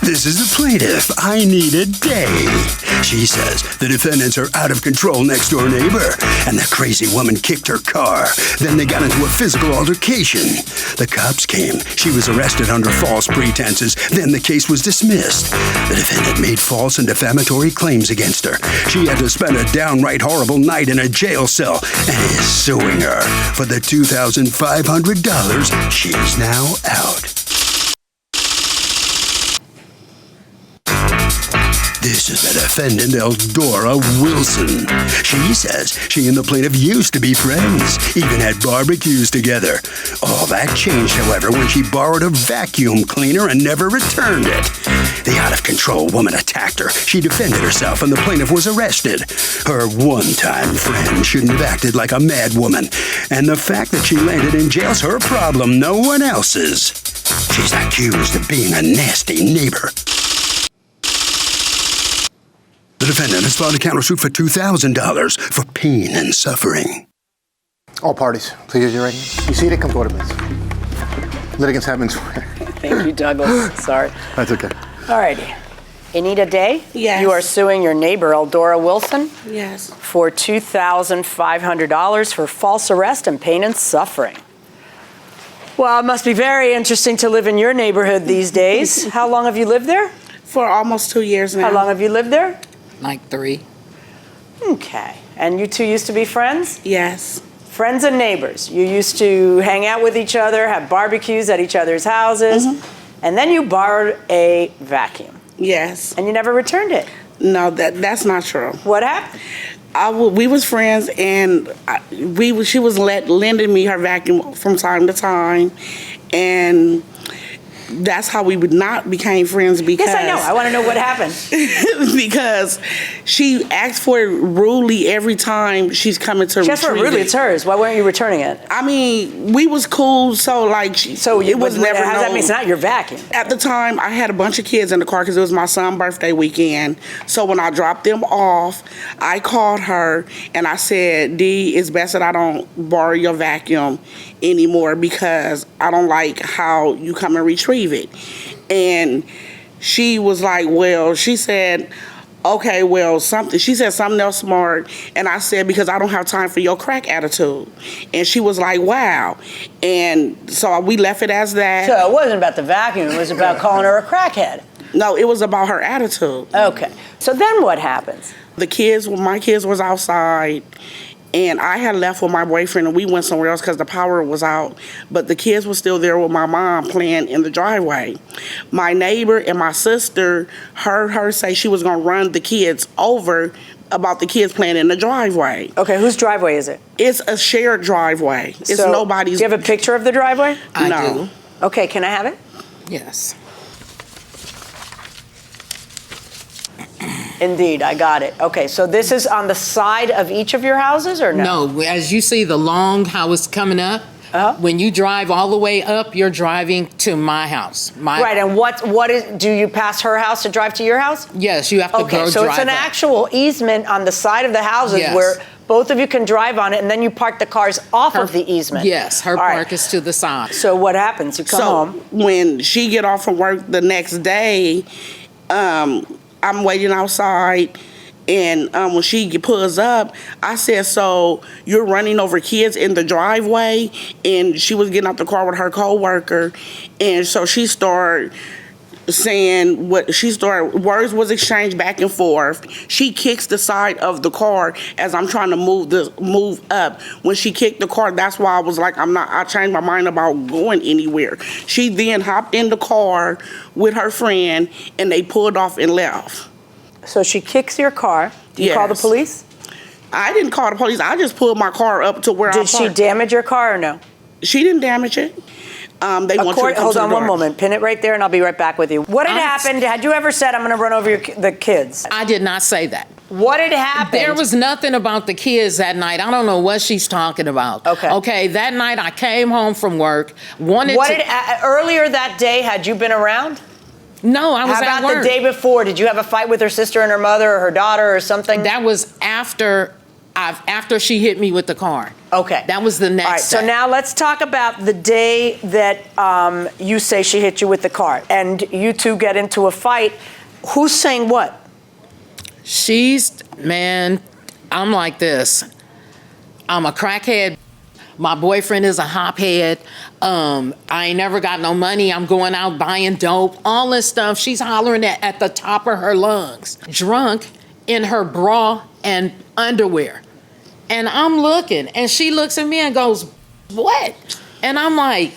This is the plaintiff. I need a day. She says the defendants are out of control next door neighbor, and the crazy woman kicked her car. Then they got into a physical altercation. The cops came. She was arrested under false pretenses. Then the case was dismissed. The defendant made false and defamatory claims against her. She had to spend a downright horrible night in a jail cell and is suing her for the $2,500 she's now out. This is the defendant, Eldora Wilson. She says she and the plaintiff used to be friends, even had barbecues together. All that changed, however, when she borrowed a vacuum cleaner and never returned it. The out-of-control woman attacked her. She defended herself, and the plaintiff was arrested. Her one-time friend shouldn't have acted like a mad woman. And the fact that she landed in jail's her problem, no one else's. She's accused of being a nasty neighbor. The defendant has filed a countersuit for $2,000 for pain and suffering. All parties, please use your right hand. You seated? Come forward, please. Litigants have been sworn. Thank you, Douglas. Sorry. That's okay. All righty. You need a day? Yes. You are suing your neighbor, Eldora Wilson, Yes. for $2,500 for false arrest and pain and suffering. Well, it must be very interesting to live in your neighborhood these days. How long have you lived there? For almost 2 years now. How long have you lived there? Like 3. Okay. And you two used to be friends? Yes. Friends and neighbors. You used to hang out with each other, have barbecues at each other's houses, and then you borrowed a vacuum. Yes. And you never returned it. No, that's not true. What happened? We was friends, and she was lending me her vacuum from time to time, and that's how we would not became friends. Because Yes, I know. I want to know what happened. because she asked for it rudely every time she's coming to retrieve Just for rudely, it's hers. Why weren't you returning it? I mean, we was cool, so like, it was never How does that known. mean it's not your vacuum? At the time, I had a bunch of kids in the car because it was my son's birthday weekend. So when I dropped them off, I called her and I said, "Dee, it's best that I don't borrow your vacuum anymore because I don't like how you come and retrieve it." And she was like, well, she said, okay, well, she said something else smart. And I said, because I don't have time for your crack attitude. And she was like, wow. And so we left it as that. So it wasn't about the vacuum. It was about calling her a crackhead. No, it was about her attitude. Okay. So then what happens? My kids was outside. And I had left with my boyfriend, and we went somewhere else because the power was out. But the kids were still there with my mom playing in the driveway. My neighbor and my sister heard her say she was going to run the kids over about the kids playing in the driveway. Okay, whose driveway is it? It's a shared driveway. It's So, nobody's. Do you have a picture of the driveway? I No. do. Okay, can I have it? Yes. Indeed, I got it. Okay, so this is on the side of each of your houses, or no? No, as you see the long house coming up, when you drive all the way up, you're driving to my house. Right, and do you pass her house to drive to your house? Yes, you have to Okay, go so it's drive an up. actual easement on the side of the houses Yes. where both of you can drive on it, and then you park the cars off of the easement. Yes, her All right. park is to the side. So what happens? You come home. When she get off from work the next day, I'm waiting outside. And when she pulls up, I said, so you're running over kids in the driveway? And she was getting out the car with her coworker. And so she started saying words was exchanged back and forth. She kicks the side of the car as I'm trying to move up. When she kicked the car, that's why I was like, I changed my mind about going anywhere. She then hopped in the car with her friend and they pulled off and left. So she kicks your car. Do you call the Yes. police? I didn't call the police. I just pulled my car up to where I Did parked. she damage your car or no? She didn't damage it. They want you to come Hold to the on door. one moment. Pin it right there, and I'll be right back with you. What had happened? Had you ever said, I'm going to run over the kids? I did not say that. What had happened? There was nothing about the kids that night. I don't know what she's talking about. Okay. Okay, that night I came home from work, earlier that day, had you been around? No, I was How at about work. the day before? Did you have a fight with her sister and her mother or her daughter or something? That was after after she hit me with the car. Okay. That was the next All right, so day. now let's talk about the day that you say she hit you with the car and you two get into a fight. Who's saying what? Man, I'm like this. I'm a crackhead. My boyfriend is a hophead. I ain't never got no money. I'm going out buying dope. All this stuff. She's hollering at the top of her lungs. Drunk in her bra and underwear. And I'm looking, and she looks at me and goes, "What?" And I'm like,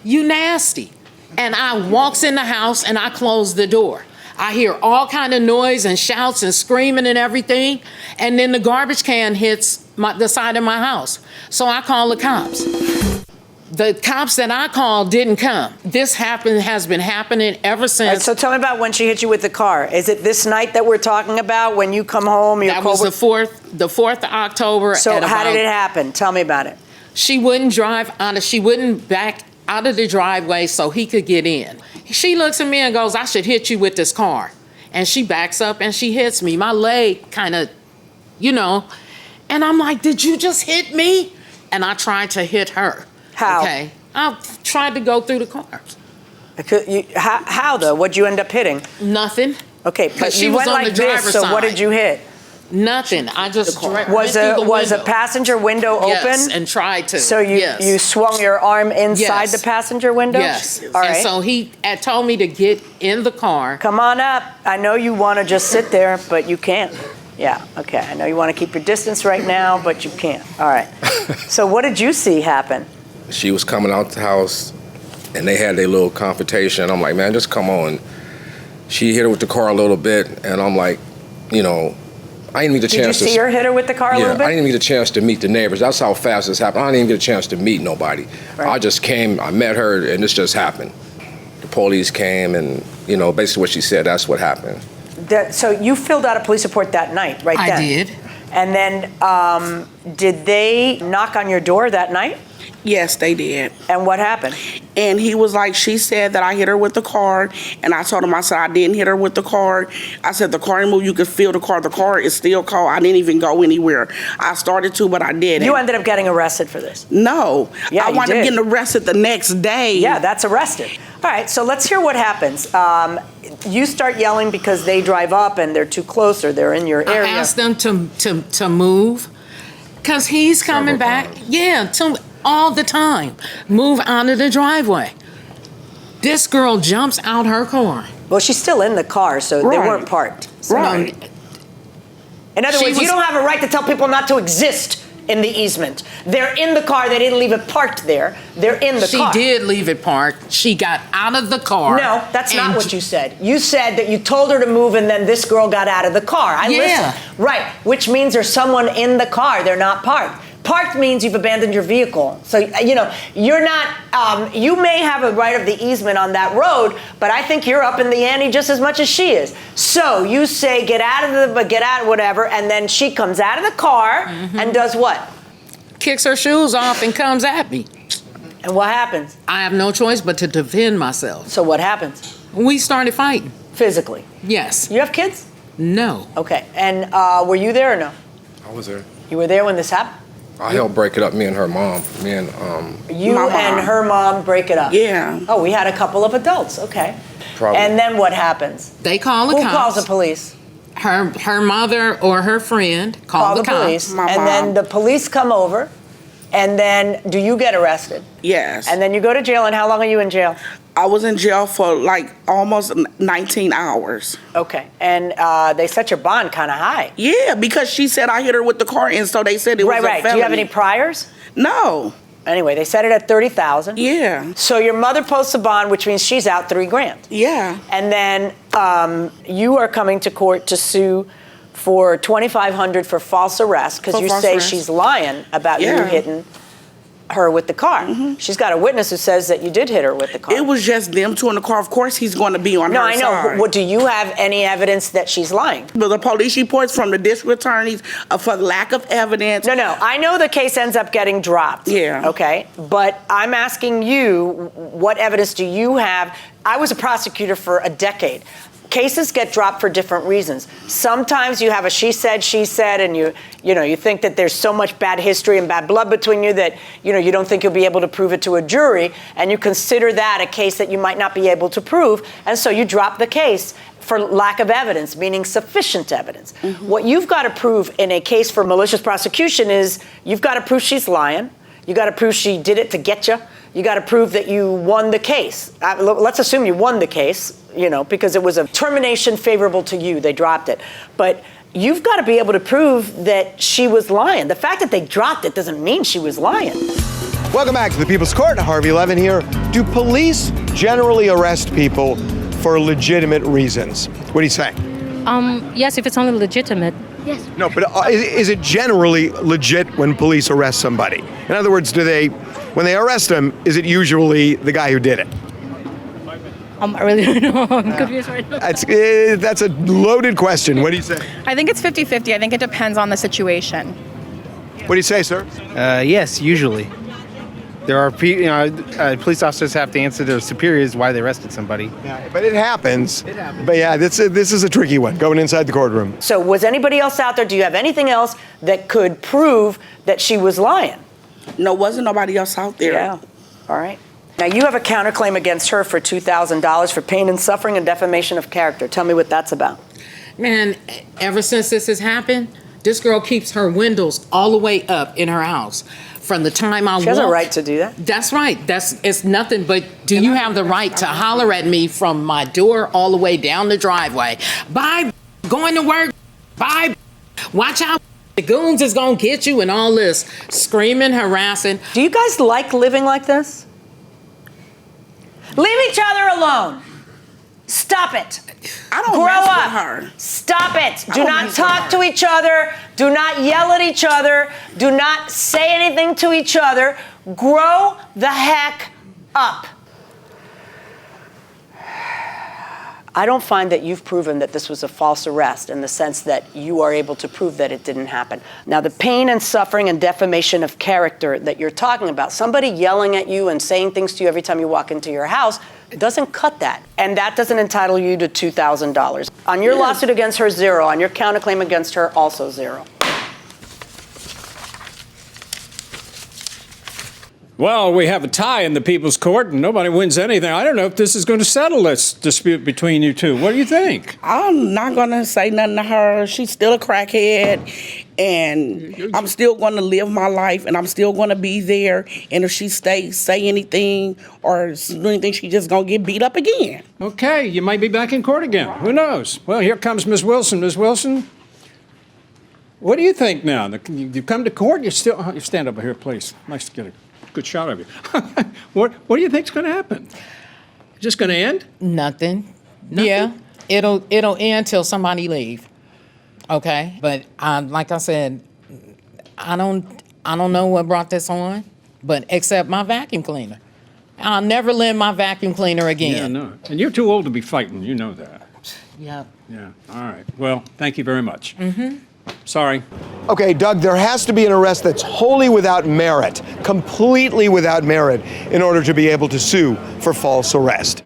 "You nasty." And I walks in the house and I close the door. I hear all kind of noise and shouts and screaming and everything. And then the garbage can hits the side of my house. So I call the cops. The cops that I called didn't come. This has been happening ever All right, since. so tell me about when she hit you with the car. Is it this night that we're talking about when you come home? That was the 4th of October. So how did it happen? Tell me about it. She wouldn't she wouldn't back out of the driveway so he could get in. She looks at me and goes, "I should hit you with this car." And she backs up and she hits me. My leg kind of, and I'm like, "Did you just hit me?" And I tried to hit her. How? Okay. I tried to go through the car. How though? What'd you end up hitting? Nothing. Okay, but She you was went on like the this, driver's so what side. did you hit? Nothing. I just went Was through the a window. passenger window open? Yes, and tried to. So you swung your arm inside Yes. the passenger window? Yes. All right. And so he had told me to get in the car. Come on up. I know you want to just sit there, but you can't. Yeah, okay. I know you want to keep your distance right now, but you can't. All right. So what did you see happen? She was coming out the house, and they had their little confrontation. I'm like, "Man, just come on." She hit her with the car a little bit, and I'm like, I didn't get a chance to... Did you see her hit her with the car a little bit? I didn't even get a chance to meet the neighbors. That's how fast this happened. I didn't even get a chance to meet nobody. Right. I just came, I met her, and this just happened. The police came, and, basically what she said, that's what happened. So you filled out a police report that night, right then? I did. And then did they knock on your door that night? Yes, they did. And what happened? And he was like, "She said that I hit her with the car." And I told him, I said, "I didn't hit her with the car." I said, "The car moved. You could feel the car. The car is still cold. I didn't even go anywhere. I started to, but I didn't." You ended up getting arrested for this. No. Yeah, I you wound up did. getting arrested the next day. Yeah, that's arrested. All right, so let's hear what happens. You start yelling because they drive up and they're too close or they're in your area. I asked them to move because he's coming back. Yeah, all the time. Move out of the driveway. This girl jumps out her car. Well, she's still in the car, so they Right. weren't parked. So Right. in other She words, you was- don't have a right to tell people not to exist in the easement. They're in the car. They didn't leave it parked there. They're in the She car. did leave it parked. She got out of the car. No, that's not and what you said. You said that you told her to move and then this girl got out of the car. I Yeah. listened. Right, which means there's someone in the car. They're not parked. Parked means you've abandoned your vehicle. So, you're not, you may have a right of the easement on that road, but I think you're up in the ante just as much as she is. So you say, get out, whatever, and then she comes out of the car and does what? Kicks her shoes off and comes at me. And what happens? I have no choice but to defend myself. So what happens? We started fighting. Physically. Yes. You have kids? No. Okay. And were you there or no? I was there. You were there when this happened? I helped break it up, me and her mom. You My mom. and her mom break it up? Yeah. Oh, we had a couple of adults. Okay. Probably. And then what happens? They call the Who cops. calls the police? Her mother or her friend Call called the the cops. police. My And then mom. the police come over. And then do you get arrested? Yes. And then you go to jail. And how long are you in jail? I was in jail for like almost 19 hours. Okay. And they set your bond kind of high. Yeah, because she said I hit her with the car, and so they said it was Right, a right. felony. Do you have any priors? No. Anyway, they set it at $30,000. Yeah. So your mother posts a bond, which means she's out $3,000. Yeah. And then you are coming to court to sue for $2,500 for false arrest because For you false say arrest. she's lying about you Yeah. hitting her with the car. She's got a witness who says that you did hit her with the car. It was just them two in the car. Of course, he's going to be on no, her I know. side. What, do you have any evidence that she's lying? But the police reports from the district attorneys for lack of evidence. No. I know the case ends up getting dropped. Yeah. Okay. But I'm asking you, what evidence do you have I was a prosecutor for a decade. Cases get dropped for different reasons. Sometimes you have a she said, and you think that there's so much bad history and bad blood between you that you don't think you'll be able to prove it to a jury, and you consider that a case that you might not be able to prove, and so you drop the case for lack of evidence, meaning sufficient evidence. What you've got to prove in a case for malicious prosecution is you've got to prove she's lying. You got to prove she did it to get you. You got to prove that you won the case. Let's assume you won the case, because it was a termination favorable to you. They dropped it. But you've got to be able to prove that she was lying. The fact that they dropped it doesn't mean she was lying. Welcome back to the People's Court. Harvey Levin here. Do police generally arrest people for legitimate reasons? What do you say? Yes, if it's only legitimate. Yes. No, but is it generally legit when police arrest somebody? In other words, when they arrest them, is it usually the guy who did it? I really don't know. I'm confused right now. That's a loaded question. What do you say? I think it's 50-50. I think it depends on the situation. What do you say, sir? Yes, usually. There are police officers have to answer their superiors why they arrested somebody. Yeah, but it happens. But yeah, this is a tricky one, going inside the courtroom. So was anybody else out there? Do you have anything else that could prove that she was lying? No, wasn't nobody else out there. Yeah. All right. Now, you have a counterclaim against her for $2,000 for pain and suffering and defamation of character. Tell me what that's about. Man, ever since this has happened, this girl keeps her windows all the way up in her house. From the time I She has a right to do that. That's right. It's nothing but, do you have the right to holler at me from my door all the way down the driveway? Bye, going to work. Bye, watch out. The goons is gonna get you and all this screaming, harassing. Do you guys like living like this? Leave each other alone. Stop it. I don't Grow mess up. with her. Stop it. Do don't not mess talk with to her. each other. Do not yell at each other. Do not say anything to each other. Grow the heck up. I don't find that you've proven that this was a false arrest in the sense that you are able to prove that it didn't happen. Now, the pain and suffering and defamation of character that you're talking about, somebody yelling at you and saying things to you every time you walk into your house, doesn't cut that. And that doesn't entitle you to $2,000. On your lawsuit against her, 0. On your counterclaim against her, also 0. Well, we have a tie in the People's Court, and nobody wins anything. I don't know if this is going to settle this dispute between you two. What do you think? I'm not going to say nothing to her. She's still a crackhead, and I'm still going to live my life, and I'm still going to be there. And if she say anything or do anything, she just going to get beat up again. Okay, you might be back in court again. Who knows? Well, here comes Ms. Wilson. Ms. Wilson, what do you think now? You come to court, you stand over here, please. Nice to get a good shot of you. What do you think's going to happen? Just going to end? Nothing. Yeah, it'll end till somebody leave. Okay, but like I said, I don't know what brought this on, but except my vacuum cleaner. I'll never lend my vacuum cleaner again. Yeah, no. And you're too old to be fighting. You know that. Yep. Yeah. All right. Well, thank you very much. Sorry. Okay, Doug, there has to be an arrest that's wholly without merit, completely without merit, in order to be able to sue for false arrest.